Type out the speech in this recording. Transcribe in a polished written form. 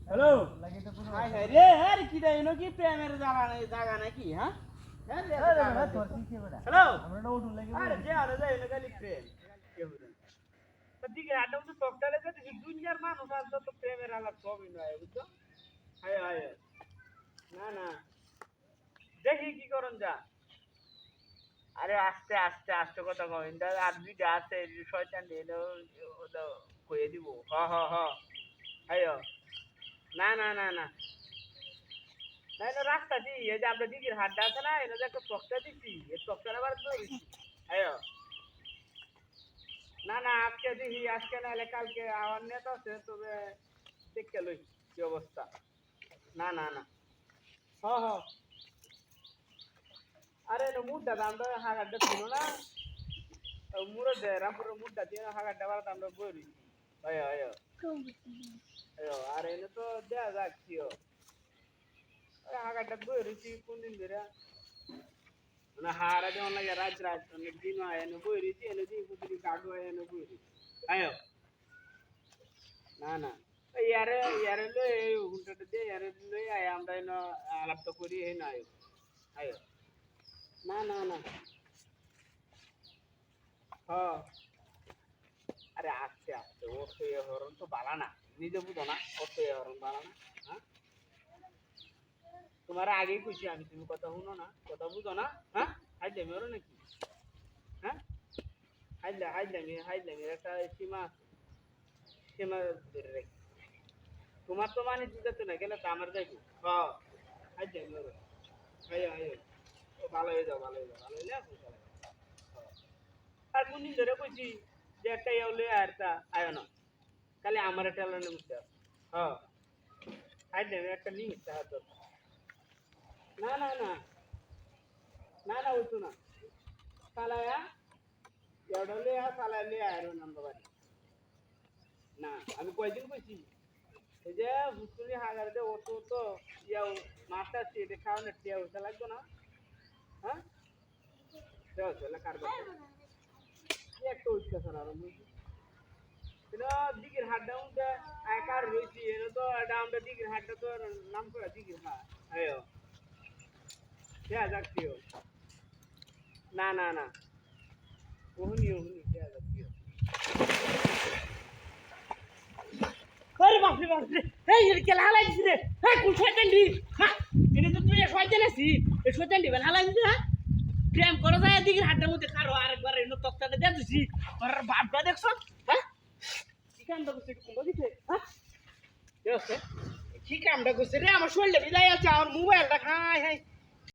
hello লাগে তো পুরো হাই হাই রে আরে কি রে এনো কি প্রেমের জায়গা নাকি হ্যাঁ আরে তোর কি কে বড়া হ্যালো আমরা না উঠুন লাগে আরে যে আরে যাই না খালি প্রেম কি হবে তো দিকে আড্ডা তো টকটালে যে দুনিয়ার মানুষ আর তো প্রেমের আলাপ সবই নয় বুঝছো হাই হাই না না দেখি কি করন যা আরে আস্তে আস্তে আস্তে কথা কও ইন্দা আর দুইটা আছে শয়তান দিলো ওটা কইয়ে দিব হ হ হ আয়ো না না না না না এটা রাস্তা দি এই যে আমরা দিঘির হাটটা আছে না এটা যে একটা তক্তা দিছি এই তক্তার আবার ধরেছি আয়ো না না আজকে দেখি আজকে না হলে কালকে আমার নেতা আছে তবে দেখতে লই কি অবস্থা না না না হ হ আরে মুডটা আমরা হাগারটা ছিল না মুরো দে রামপুর মুডটা দিয়ে হাগারটা বাড়াতে আমরা বই আয়ো আয়ো আয়ো আর এনে তো দেয়া যাক কিও হাগারটা বই রয়েছি কোন দিন ধরে মানে হারা যেমন লাগে রাত রাত অনেক দিন হয় এনে বই রয়েছি এনে দিন প্রতিদিন কাটু হয় এনে বই রয়েছি আয়ো না না ইয়ারে ইয়ারে লই এই হুন্টাটা দিয়ে ইয়ারে লই আয় আমরা এনে আলাপটা করি এই না আয়ো আয়ো না না না হ্যাঁ আরে আস্তে আস্তে ওর তো এ হরণ তো বালা না নিজে বুঝো না ওর তো এ হরণ বালা না হ্যাঁ তোমার আগেই কইছি আমি তুমি কথা শুনো না কথা বুঝো না হ্যাঁ হাইলামি ওর নাকি হ্যাঁ হাইলামি একটা সীমা সীমা ধরে রাখি তোমার তো মানে দিতে না গেলে তো আমার যাইবো হ্যাঁ হাইলামি ওর আয়ো আয়ো ও ভালো হয়ে যাও ভালো হইলে আর কোনদিন ধরে কইছি যে একটা ইয়ে লই আরটা আয়ো না খালি আমার একটা লাইনে মুখতে হ্যাঁ হাইলামি একটা লিঙ্ক সাহায্য না না না না না হইতো না সালায়া এডলে সালাইলে আয়রো নাম্বার বাড়ি না আমি কয়দিন কইছি এই যে হুসুরি হাগার দে অটো তো ইয়াও মাছটা এটা খাওয়ানো টিয়া হইতে লাগতো না হ্যাঁ দেওয়া চলে কার কথা কি একটা উঠতে স্যার আর এটা দিঘির হাটটা উঠে একার রয়েছি এটা তো এটা আমরা দিঘির হাটটা তো নাম করে দিঘির হাট আয়ো দেয়া যাক কিও না না না ওহনি দেয়া যাক কিও আরে বাপরে বাপরে এই এর কেলা হালাইছিস রে হ্যাঁ কোন শয়তান দি হ্যাঁ এটা তো তুই শয়তান আছিস এই শয়তান দিবেন হালাইছিস হ্যাঁ প্রেম করে যায় দিঘির হাটটার মধ্যে কারো আরেকবার এনে তক্তাটা দিয়ে দিছি আর বাপটা দেখছ হ্যাঁ কি কামটা করছে কোন দিছে হ্যাঁ দেখছ কি কামটা করছে রে আমার শরীরটা বিলাই আছে আমার মোবাইলটা খাই হাই